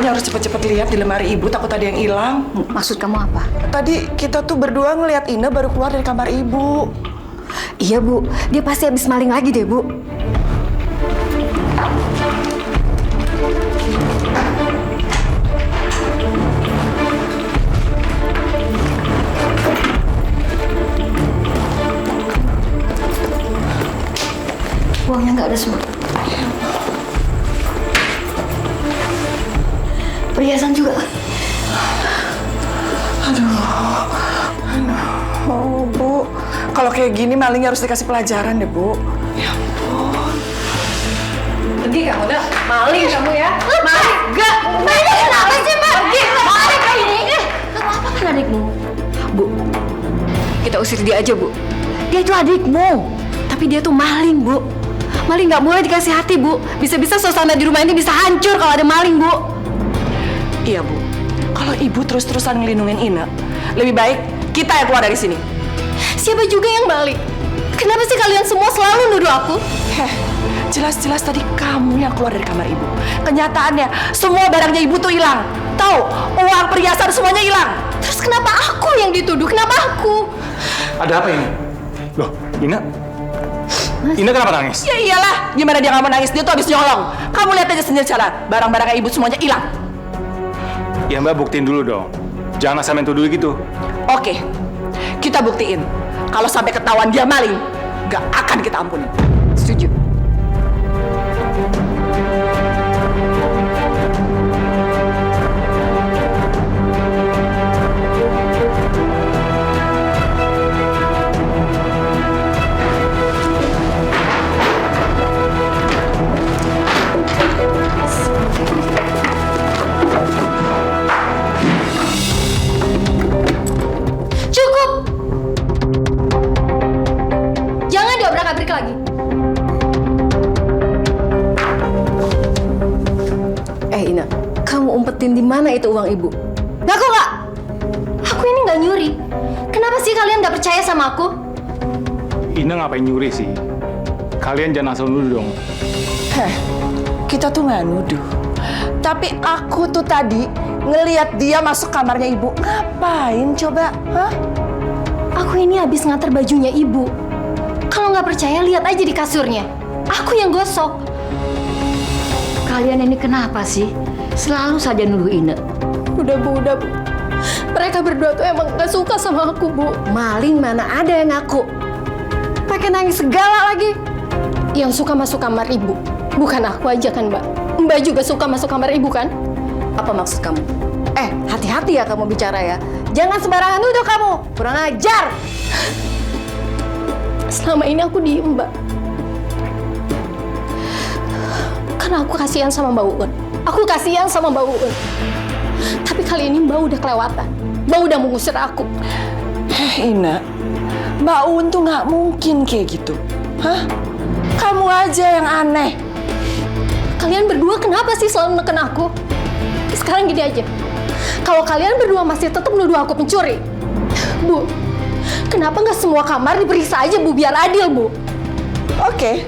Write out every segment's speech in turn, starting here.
makanya harus cepet-cepet lihat di lemari ibu, takut ada yang hilang. Maksud kamu apa? Tadi kita tuh berdua ngeliat Ina baru keluar dari kamar ibu. Iya Bu, dia pasti habis maling lagi deh Bu. Uangnya nggak ada semua. Perhiasan juga. Oh, Bu. Kalau kayak gini malingnya harus dikasih pelajaran deh, Bu. Ya ampun. Pergi kamu dah. Maling kamu ya. Maling. Enggak. Ini kenapa sih, Mbak? Pergi. Maling kayak ini. Kenapa kan adikmu? Bu, kita usir dia aja, Bu. Dia itu adikmu. Tapi dia tuh maling, Bu. Maling nggak boleh dikasih hati, Bu. Bisa-bisa suasana di rumah ini bisa hancur kalau ada maling, Bu. Iya, Bu. Kalau ibu terus-terusan ngelindungin Ina, lebih baik kita yang keluar dari sini. Siapa juga yang maling? Kenapa sih kalian semua selalu nuduh aku? Jelas-jelas tadi kamu yang keluar dari kamar ibu. Kenyataannya, semua barangnya ibu tuh hilang. Tahu, uang perhiasan semuanya hilang. Terus kenapa aku yang dituduh? Kenapa aku? Ada apa ini? Loh, Ina? Ina kenapa nangis? Ya iyalah, gimana dia nggak mau nangis? Dia tuh habis nyolong. Kamu lihat aja sendiri jalan. Barang-barangnya ibu semuanya hilang. Ya Mbak buktiin dulu dong. Jangan asal main tuduh gitu. Oke, kita buktiin. Kalau sampai ketahuan dia maling, nggak akan kita ampuni. Setuju. Cukup! Jangan diobrak-abrik lagi. Ina, kamu umpetin di mana itu uang ibu? Ngaku nggak? Aku ini nggak nyuri. Kenapa sih kalian nggak percaya sama aku? Ina ngapain nyuri sih? Kalian jangan asal nuduh dong. Kita tuh nggak nuduh. Tapi aku tuh tadi ngelihat dia masuk kamarnya ibu. Ngapain coba? Hah? Aku ini habis nganter bajunya ibu. Kalau nggak percaya, lihat aja di kasurnya. Aku yang gosok. Kalian ini kenapa sih? Selalu saja nuduh Ina. Udah Bu. Mereka berdua tuh emang gak suka sama aku, Bu. Maling mana ada yang ngaku. Pakai nangis segala lagi. Yang suka masuk kamar ibu. Bukan aku aja kan, Mbak. Mbak juga suka masuk kamar ibu kan? Apa maksud kamu? Hati-hati ya kamu bicara ya. Jangan sembarangan nuduh kamu. Kurang ajar. Selama ini aku diem, Mbak. Karena aku kasihan sama Mbak Uun. Aku kasihan sama Mbak Uun. Tapi kali ini Mbak udah kelewatan. Mbak udah mengusir aku. Ina, Mbak Uun tuh nggak mungkin kayak gitu. Hah? Kamu aja yang aneh. Kalian berdua kenapa sih selalu neken aku? Sekarang gini aja. Kalau kalian berdua masih tetap nuduh aku pencuri. Bu, kenapa nggak semua kamar diperiksa aja, Bu, biar adil, Bu? Oke,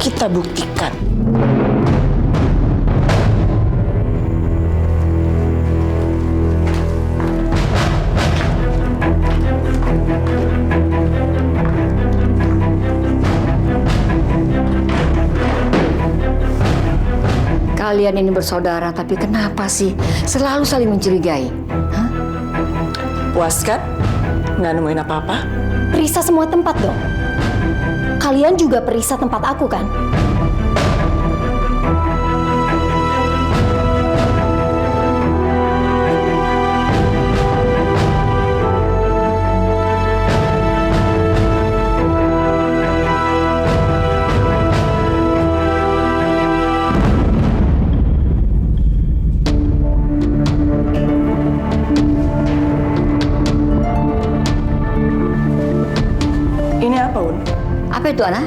kita buktikan. Kalian ini bersaudara, tapi kenapa sih selalu saling mencurigai? Hah? Puas kan? Nggak nemuin apa-apa? Periksa semua tempat dong. Kalian juga periksa tempat aku kan? Ini apa, Un? Apa itu, Ana?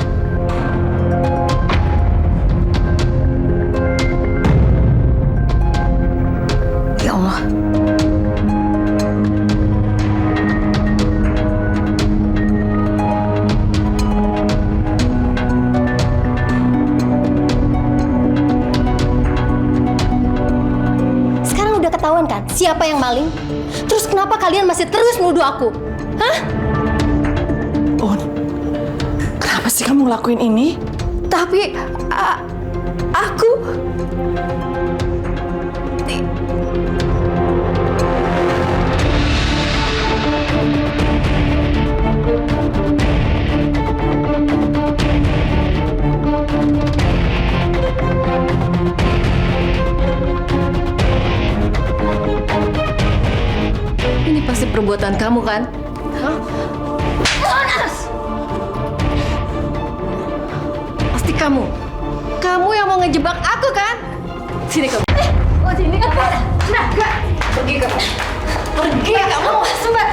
Ya Allah. siapa yang maling? Terus kenapa kalian masih terus nuduh aku? Hah? Un, kenapa sih kamu ngelakuin ini? Tapi aku Ini pasti perbuatan kamu kan? pasti kamu. Kamu yang mau ngejebak aku kan? Sini kamu. Oh sini kamu. Naga. Pergi kamu. Pergi kamu. Sumber.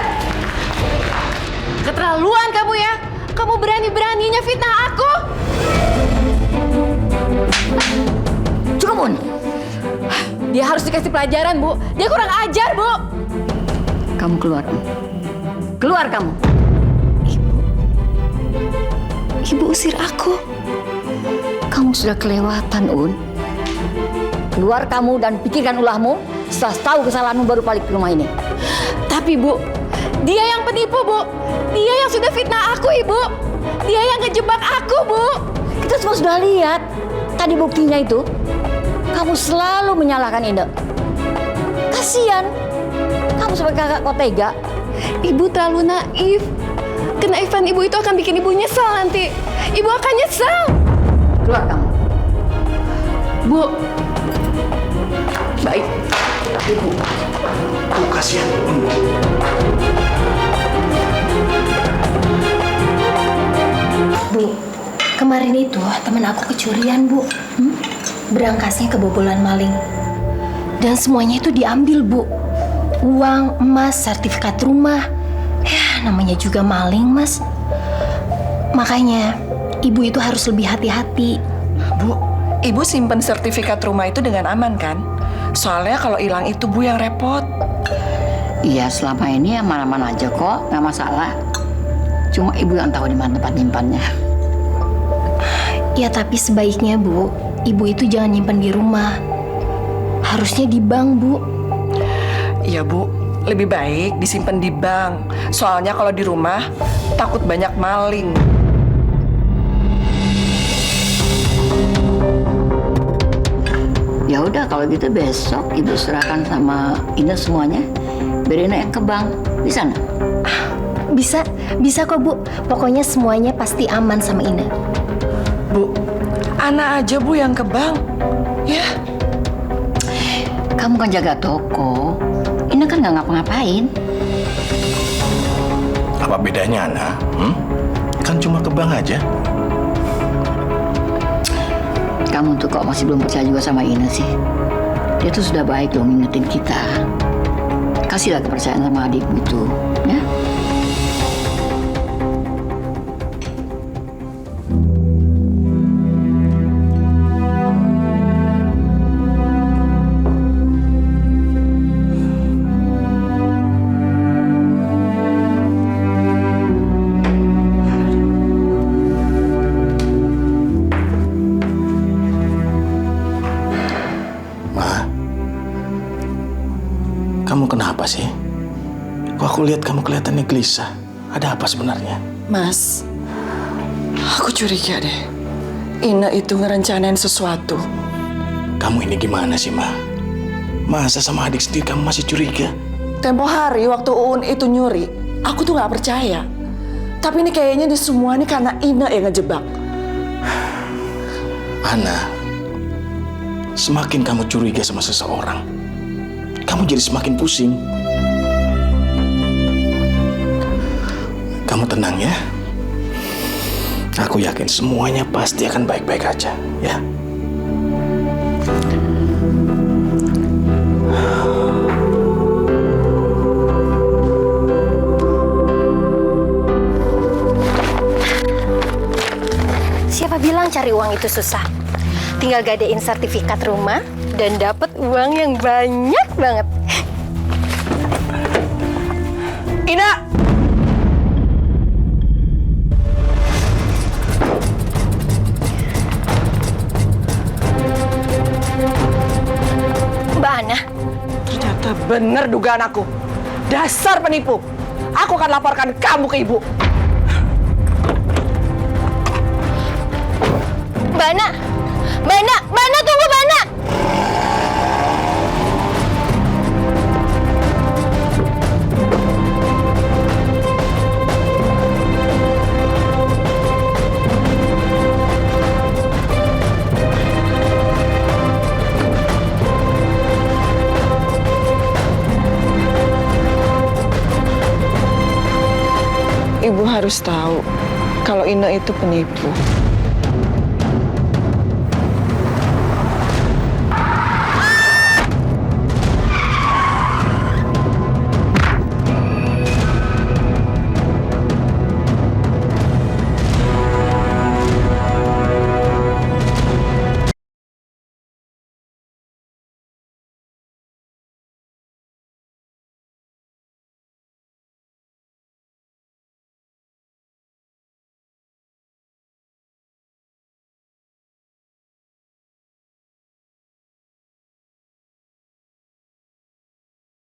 Keterlaluan kamu ya. Kamu berani-beraninya fitnah aku. Cukup, Un. Dia harus dikasih pelajaran, Bu. Dia kurang ajar, Bu. Kamu keluar, Un. Keluar kamu. Ibu usir aku. Kamu sudah kelewatan, Un. Keluar kamu dan pikirkan ulahmu. Setelah tahu kesalahanmu baru balik ke rumah ini. Tapi, Bu, dia yang penipu, Bu. Dia yang sudah fitnah aku, Ibu. Dia yang ngejebak aku, Bu. Kita semua sudah lihat. Tadi buktinya itu. Kamu selalu menyalahkan Ine. Kasian. Kamu sebagai kakak kok tega. Ibu terlalu naif. Kenaifan ibu itu akan bikin ibu nyesal nanti. Ibu akan nyesal. Keluar kamu. Bu. Baik. Ibu, kasihan. Bu, kemarin itu teman aku kecurian, Bu. Berangkasnya kebobolan maling. Dan semuanya itu diambil, Bu. Uang, emas, sertifikat rumah. Ya, namanya juga maling, Mas. Makanya, ibu itu harus lebih hati-hati. Bu, ibu simpen sertifikat rumah itu dengan aman kan? Soalnya kalau hilang itu Bu yang repot. Iya, selama ini aman-aman aja kok, nggak masalah. Cuma ibu yang tahu di mana tempat nyimpannya. Ya, tapi sebaiknya, Bu, ibu itu jangan nyimpen di rumah. Harusnya di bank, Bu. Iya Bu, lebih baik disimpan di bank. Soalnya kalau di rumah takut banyak maling. Ya udah kalau gitu besok ibu serahkan sama Ine semuanya. Biar Ine yang ke bank. Bisa nggak? Bisa kok, Bu. Pokoknya semuanya pasti aman sama Ina. Bu, anak aja Bu yang ke bank. Ya. Kamu kan jaga toko. Ine kan nggak ngapa-ngapain. Apa bedanya, Ana? Kan cuma ke bank aja. Kamu tuh kok masih belum percaya juga sama Ine sih? Dia tuh sudah baik dong ngingetin kita. Kasihlah kepercayaan sama adikmu itu, ya? Kamu kenapa sih? Kok aku lihat kamu kelihatannya gelisah. Ada apa sebenarnya? Mas, aku curiga deh. Ina itu ngerencanain sesuatu. Kamu ini gimana sih, Ma? Masa sama adik sendiri kamu masih curiga? Tempo hari waktu Uun itu nyuri, aku tuh nggak percaya. Tapi ini kayaknya di semua ini karena Ina yang ngejebak. Ana, semakin kamu curiga sama seseorang, kamu jadi semakin pusing. Kamu tenang ya. Aku yakin semuanya pasti akan baik-baik aja, ya. Siapa bilang cari uang itu susah? Tinggal gadein sertifikat rumah dan dapat uang yang banyak banget. Ina! Mbak Ana, Ternyata Bener dugaan aku. Dasar penipu. Aku akan laporkan kamu ke ibu. Mbak Ana! Mbak Ana! Mbak Ana, tunggu Mbak Ana! Ibu harus tahu kalau Ina itu penipu.